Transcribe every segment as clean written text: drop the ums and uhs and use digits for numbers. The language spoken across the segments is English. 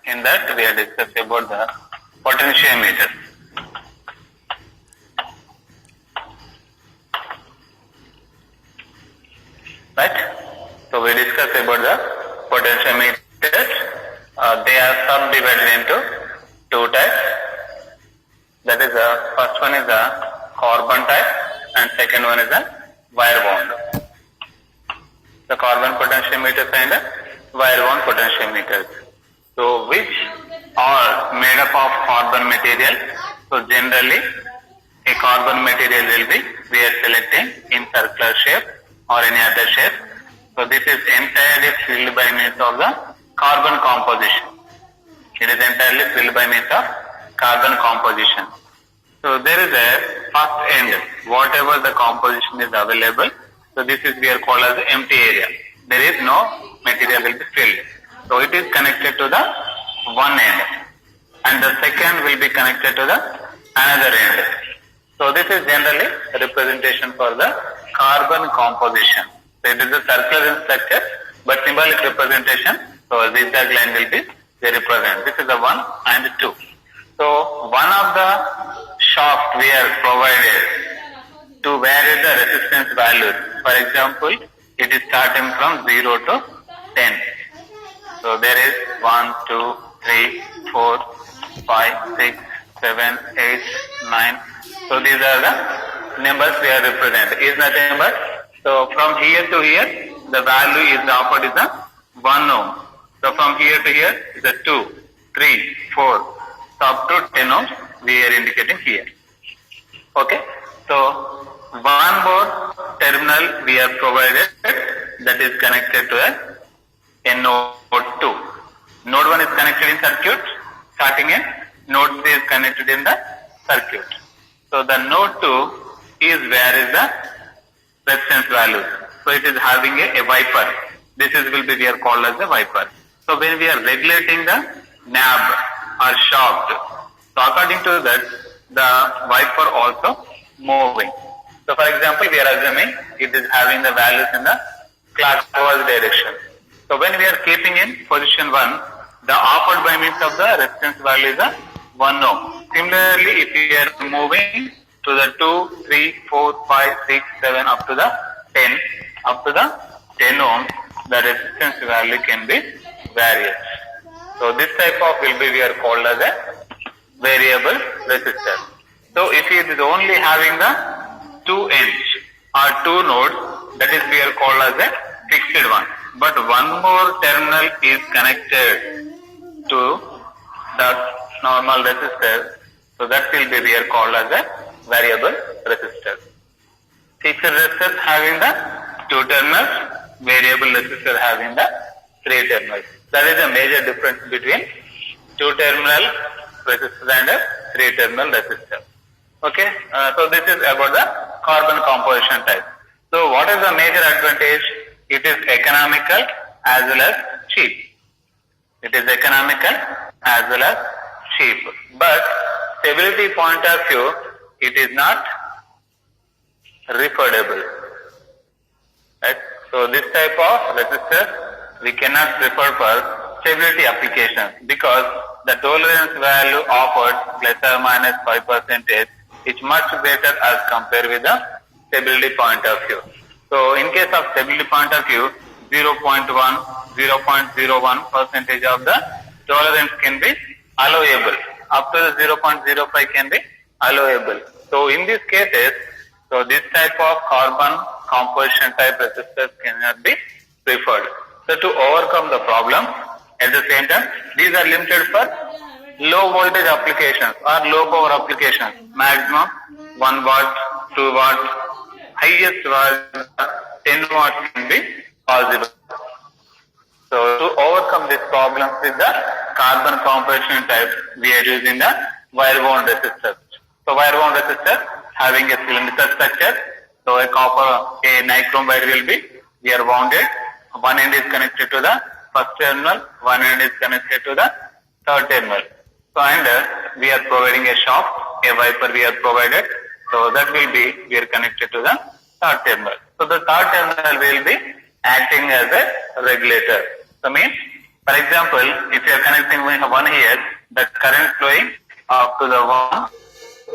In that we are discussing about the potentiometer. Right? So we discussed about the potentiometers. They are subdivided into two types. That is the first one is the carbon type and second one is the wire wound. The carbon potentiometers and the wire wound potentiometers. So which are made up of carbon material. So generally a carbon material will be we are selecting in circular shape or any other shape. So this is entirely filled by means of the carbon composition. It is entirely filled by means of carbon composition. So there is a first end, whatever the composition is available. So this is we are called as the empty area. There is no material will be filled. So it is connected to the one end and the second will be connected to the another end. So this is generally a representation for the carbon composition. So it is a circular in structure but symbolic representation. So a zigzag line will be they represent. This is the 1 and 2. So one of the shaft we are provided to vary the resistance values. For example, it is starting from 0 to 10. So there is 1, 2, 3, 4, 5, 6, 7, 8, 9. So these are the numbers we are representing. Is nothing but so from here to here the value is offered is the 1 ohm. So from here to here is a 2, 3, 4, so up to 10 ohms we are indicating here. Okay. So one more terminal we are provided that is connected to a node 2. Node 1 is connected in circuit, starting in node 3 is connected in the circuit. So the node 2 is where is the resistance value. So it is having a wiper. This is will be we are called as a wiper. So when we are regulating the knob or shaft, so according to that the wiper also moving. So for example we are assuming it is having the values in the clockwise direction. So when we are keeping in position 1, the offered by means of the resistance value is a 1 ohm. Similarly, if we are moving to the 2, 3, 4, 5, 6, 7 up to the 10, up to the 10 ohm, the resistance value can be various. So this type of will be we are called as a variable resistor. So if it is only having the 2 ends or 2 nodes, that is we are called as a fixed one. But one more terminal is connected to the normal resistor, so that will be we are called as a variable resistor. Fixed resistor having the 2 terminals, variable resistor having the 3 terminals. That is a major difference between 2 terminal resistor and a 3 terminal resistor. Okay, so this is about the carbon composition type. So what is the major advantage? It is economical as well as cheap. It is economical as well as cheap. But stability point of view, it is not refundable. Right? So this type of resistor we cannot prefer for stability applications because the tolerance value offered plus or minus 5% is much greater as compared with the stability point of view. So in case of stability point of view, 0.1, 0.01% of the tolerance can be allowable. Up to the 0.05 can be allowable. So in these cases, so this type of carbon composition type resistors cannot be preferred. So to overcome the problem, at the same time, these are limited for low voltage applications or low power applications. Maximum 1 watt, 2 watt, highest watt 10 watts can be possible. So to overcome this problem with the carbon composition type, we are using the wire wound resistor. So wire wound resistor having a cylindrical structure. So a copper, a nichrome wire will be, we are wounded. One end is connected to the first terminal, one end is connected to the third terminal. So and we are providing a shaft, a wiper we are provided. So that will be, we are connected to the third terminal. So the third terminal will be acting as a regulator. So means For example, if you are connecting one here, the current flowing up to the one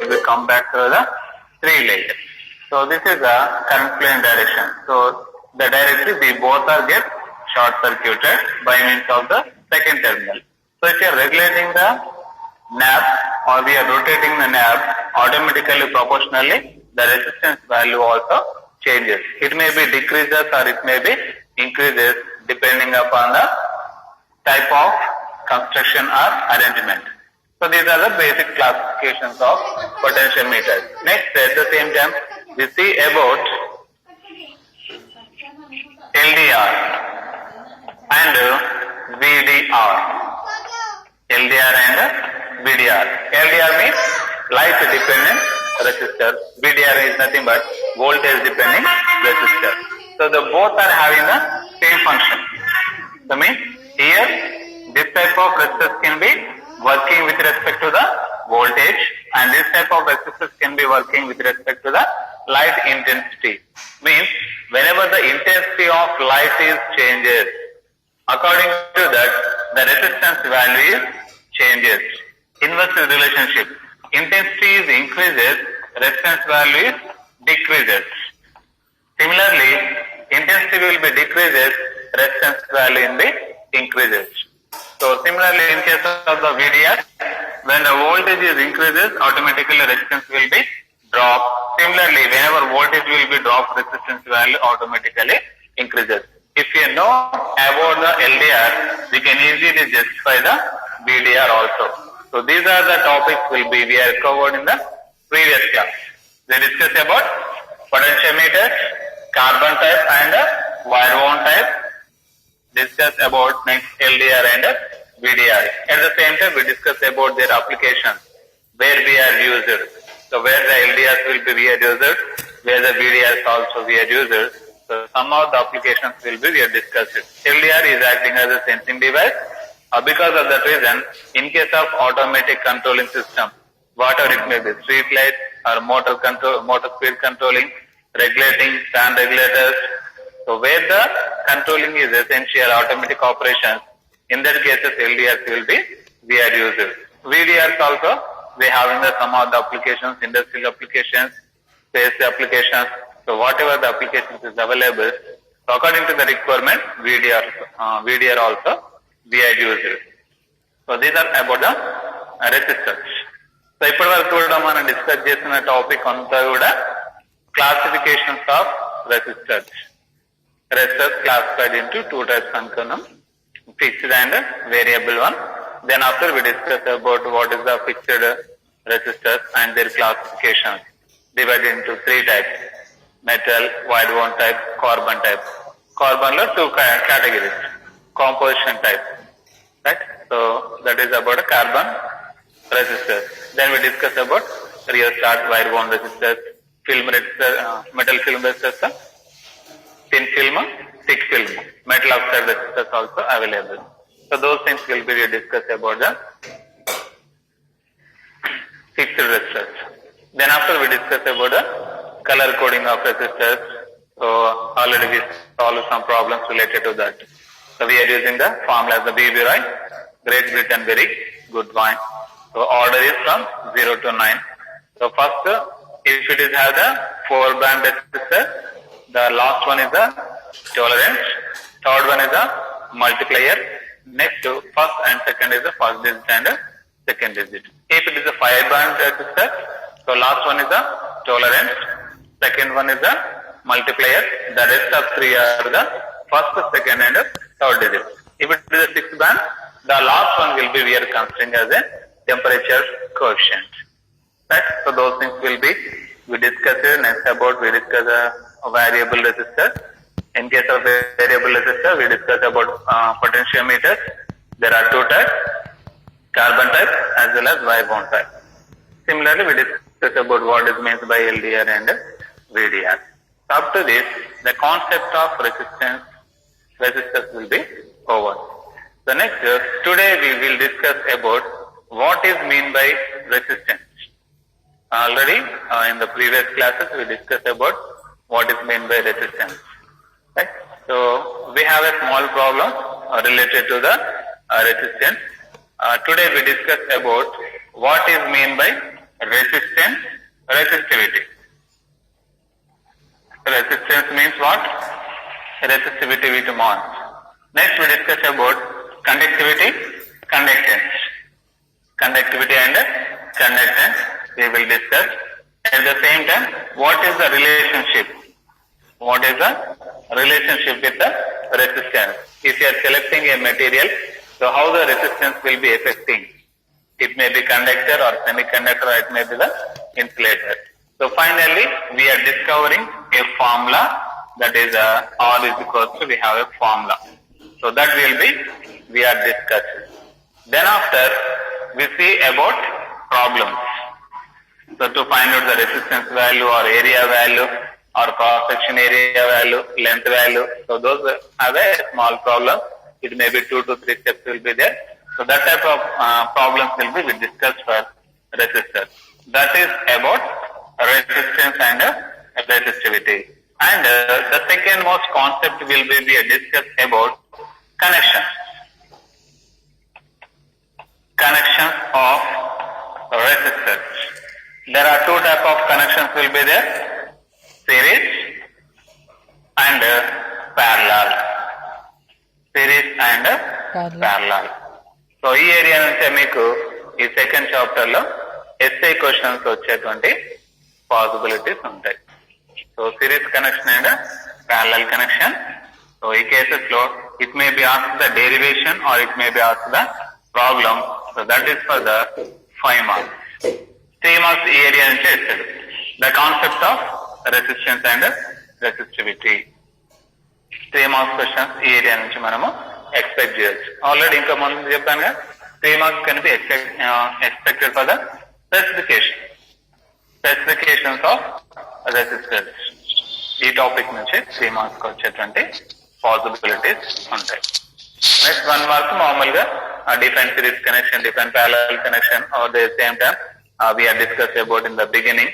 will come back to the 3 layer. So this is the current flowing direction. So the directly we both are get short circuited by means of the second terminal. So if you are regulating the knob or we are rotating the knob, automatically proportionally the resistance value also changes. It may be decreases or it may be increases depending upon the type of construction or arrangement. So these are the basic classifications of potentiometers. Next, at the same time, we see about LDR and VDR. LDR and VDR. LDR means light dependent resistor. VDR is nothing but voltage dependent resistor. So the both are having the same function. So means here this type of resistors can be working with respect to the voltage and this type of resistors can be working with respect to the light intensity. Means whenever the intensity of light is changes, according to that the resistance value is changes. Inverse relationship. Intensity is increases, resistance value is decreases. Similarly, intensity will be decreases, resistance value in the increases. So similarly, in case of the VDR, when the voltage is increases, automatically resistance will be drop. Similarly, whenever voltage will be drop, resistance value automatically increases. If you know about the LDR, we can easily justify the VDR also. So these are the topics we are covered in the previous class. We discussed about potentiometers, carbon type and wire wound type. Discuss about next LDR and VDR. At the same time, we discuss about their applications, where we are used. So where the LDRs will be we are used, where the VDRs also we are used. So some of the applications will be we are discussed. LDR is acting as a sensing device. Because of that reason, in case of automatic controlling system, whatever it may be, street light or motor control, motor speed controlling, regulating, stand regulators. So where the controlling is essential automatic operations, in that cases LDRs will be we are used. VDRs also we have in the some of the applications, industrial applications, space applications. So whatever the applications is available, so according to the requirement, VDR also we are used. So these are about the resistors. So ఇప్పటి వరకు కూడా మనం discuss చేసిన topic అంతా కూడా classifications of resistors. Resistors classified into two types అనుకున్నాం, fixed and variable one. Then after we discuss about what is the fixed resistors and their classifications, divided into three types: metal, wide wound type, carbon type. Carbon lo two categories, composition type, right? So that is about carbon resistors. Then we discuss about rheostat, wide wound resistors, film resistor, metal film resistors, thin film, thick film, metal oxide resistors also available. So those things will be discussed about the fixed resistors. Then after we discuss about the color coding of resistors. So already we solved some problems related to that. So we are using the formula as the BB Roy, Great Britain, very good one. So order is from 0 to 9. So first, if it is have the 4-band resistor, the last one is the tolerance, third one is the multiplier, next first and second is the first digit and second digit. If it is a 5-band resistor, so last one is the tolerance, second one is the multiplier, the rest of three are the first, second and third digit. If it is a 6-band, the last one will be we are considering as a temperature coefficient. Right? So those things will be we discuss it. Next about we discuss a variable resistor. In case of variable resistor, we discuss about potentiometers. There are two types: carbon type as well as wire wound type. Similarly, we discuss about what is meant by LDR and VDR. So up to this, the concept of resistors will be over. So next, today we will discuss about what is meant by resistance. Already in the previous classes we discussed about what is meant by resistance. Right? So we have a small problem related to the resistance. Today we discuss about what is mean by resistance, resistivity. Resistance means what? Resistivity with mass. Next we discuss about conductivity, conductance. Conductivity and conductance we will discuss. At the same time, what is the relationship? What is the relationship with the resistance? If you are selecting a material, so how the resistance will be affecting? It may be conductor or semiconductor, or it may be the insulator. So finally, we are discovering a formula, that is R is equal to, we have a formula. So that will be, we are discussing. Then after, we see about problems. So to find out the resistance value or area value or cross section area value, length value. So those have a small problem. It may be 2 to 3 steps will be there. So that type of problems will be discussed for resistors. That is about resistance and resistivity. And the second most concept will be discussed about connection. Connections of resistors. There are two type of connections will be there, series and parallel. Series and parallel. So ఈ area నుంచే మీకు ఈ second chapter లో SA questions వచ్చేటువంటి possibilities ఉంటాయి. So series connection and parallel connection. So ఈ cases లో it may be ask the derivation or it may be ask the problem. So that is for the 5 marks. 3 marks ఈ area నుంచే ఇస్తాడు. The concept of resistance and resistivity. 3 marks questions ఈ ఏరియా నుంచి మనము expect చేయొచ్చు. Already ఇంకా ముందు చెప్పాను, 3 marks can be expected for the specifications of resistors. ఈ టాపిక్ నుంచి 3 marks వచ్చేటువంటి పాసిబిలిటీస్ ఉంటాయి. నెక్స్ట్ 1 mark మామూలుగా different series connection, different parallel connection, or the same time we are discussed about in the beginning.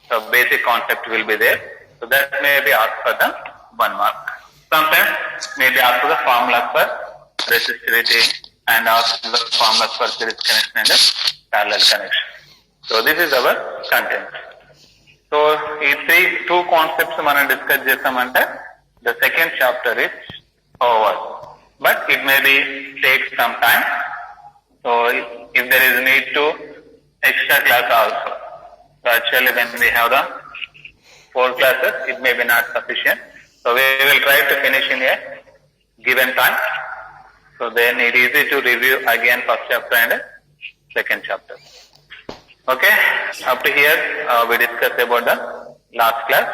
So basic concept will be there. So that may be asked for the 1 mark. Sometimes may be asked for the formulas for resistivity and asked the formulas for series connection and parallel connection. So this is our content. So ఈ 2 concepts మనం discuss చేస్తామంటే the second chapter is over. But it may be take some time. So if there is need to extra class also. So actually when we have the 4 classes, it may be not sufficient. So we will try to finish in a given time. So then it is easy to review again first chapter and second chapter. Okay, up to here we discussed about the last class.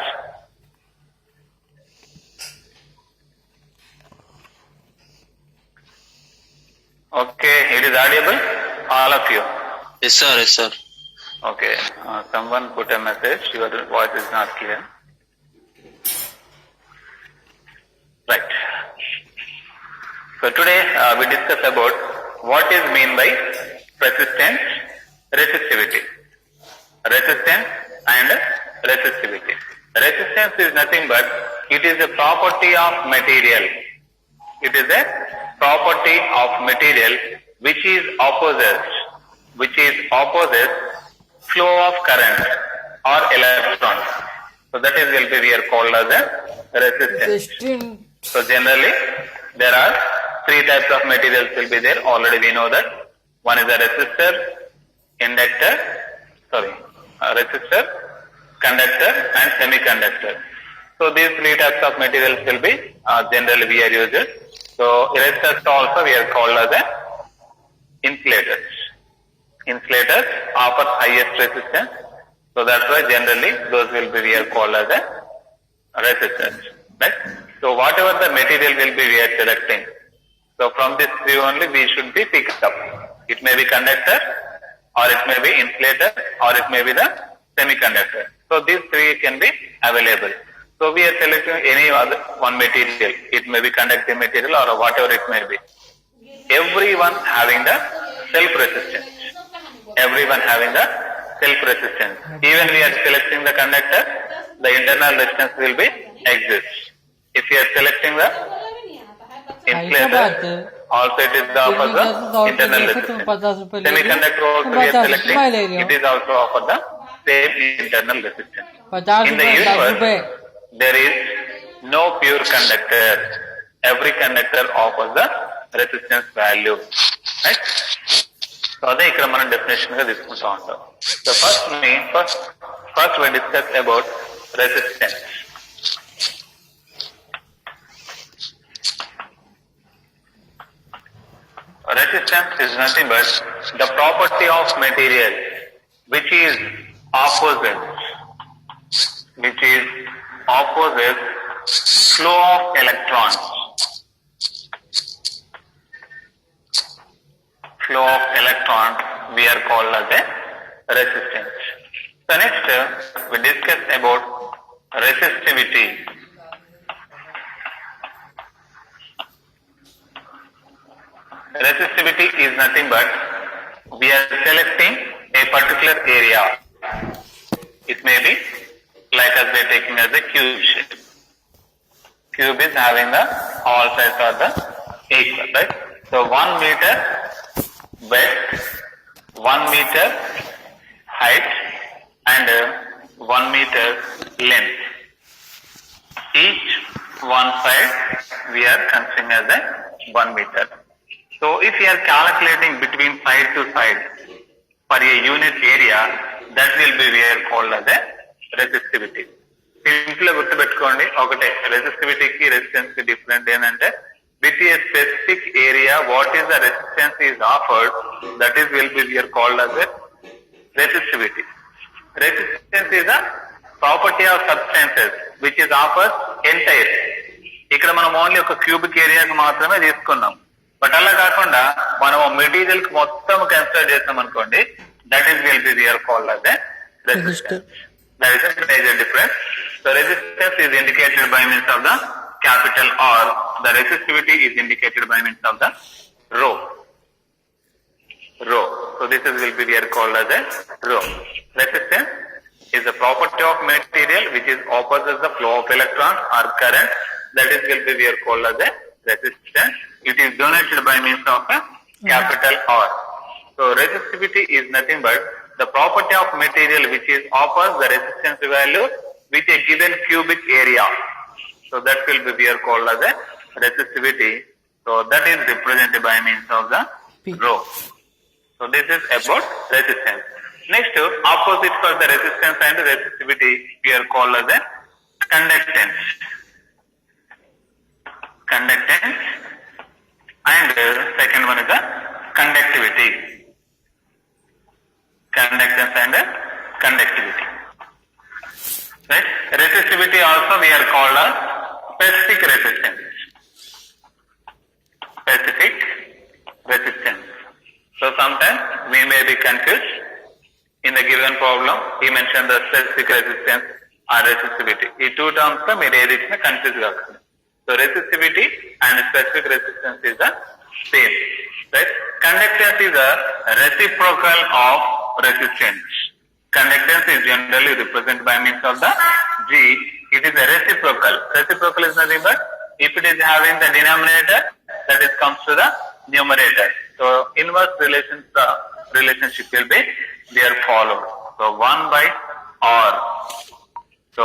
Okay, it is audible, all of you? Yes sir, yes sir. Okay, someone put a message, your voice is not clear. Right. So today we discuss about what is mean by resistance, resistivity. Resistance and resistivity. Resistance is nothing but it is a property of material. It is a property of material which is opposite flow of current or electrons. So that is will be we are called as a resistance. So generally there are 3 types of materials will be there. Already we know that. One is a resistor, conductor and semiconductor. So these 3 types of materials will be generally we are used. So resistors also we are called as a insulators. Insulators offer highest resistance. So that's why generally those will be we are called as a resistors. Right? So whatever the material will be we are selecting. So from this 3 only we should be picked up. It may be conductor or it may be insulator or it may be the semiconductor. So these 3 can be available. So we are selecting any other one material. It may be conductive material or whatever it may be. Everyone having the self-resistance. Everyone having the self-resistance. Even we are selecting the conductor, the internal resistance will be exist. If you are selecting the insulator. Also, it is offer the internal resistance. Semiconductor also we are selecting. It is also offer the same internal resistance. In the universe, there is no pure conductor. Every conductor offers the resistance value. Right? So అదే ఇక్కడ మనం definition గా తీసుకుంటా ఉంటాం. So first we discuss about resistance. Resistance is nothing but the property of material which is opposite flow of electrons. Flow of electrons we are called as a resistance. So next we discuss about resistivity. Resistivity is nothing but we are selecting a particular area. It may be like as we are taking as a cube shape. Cube is having the all sides are the equal, right? So 1 meter width, 1 meter height and 1 meter length. Each one side we are considering as a 1 meter. So if we are calculating between side to side for a unit area, that will be we are called as a resistivity. Simple గుర్తుపెట్టుకోండి ఒకటే resistivity కి resistance కి different ఏంటంటే with a specific area what is the resistance is offered, that is will be we are called as a resistivity. Resistance is a property of substances which is offers entire. ఇక్కడ మనం only ఒక cubic ఏరియాకి మాత్రమే తీసుకున్నాం. But అలా కాకుండా మనం material కి మొత్తం కన్సిడర్ చేస్తాం అనుకోండి, that is will be we are called as a resistance. That is a major difference. So resistance is indicated by means of the capital R. The resistivity is indicated by means of the rho. So this is will be we are called as a rho. Resistance is the property of material which is opposite the flow of electrons or current. That is will be we are called as a resistance. It is denoted by means of a capital R. So resistivity is nothing but the property of material which is offers the resistance value with a given cubic area. So that will be we are called as a resistivity. So that is represented by means of the rho. So this is about resistance. Next, opposite for the resistance and resistivity we are called as a conductance. Conductance. And second one is the conductivity. Conductance and conductivity. Right? Resistivity also we are called as specific resistance. Specific resistance. So sometimes we may be confused. In the given problem, he mentioned the specific resistance or resistivity. These two terms ka mere edichin confuse kaakandi. So resistivity and specific resistance is the same. Right? Conductance is a reciprocal of resistance. Conductance is generally represented by means of the G. It is a reciprocal. Reciprocal is nothing but if it is having the denominator, that is comes to the numerator. So inverse relationship will be there followed. So 1 by R. So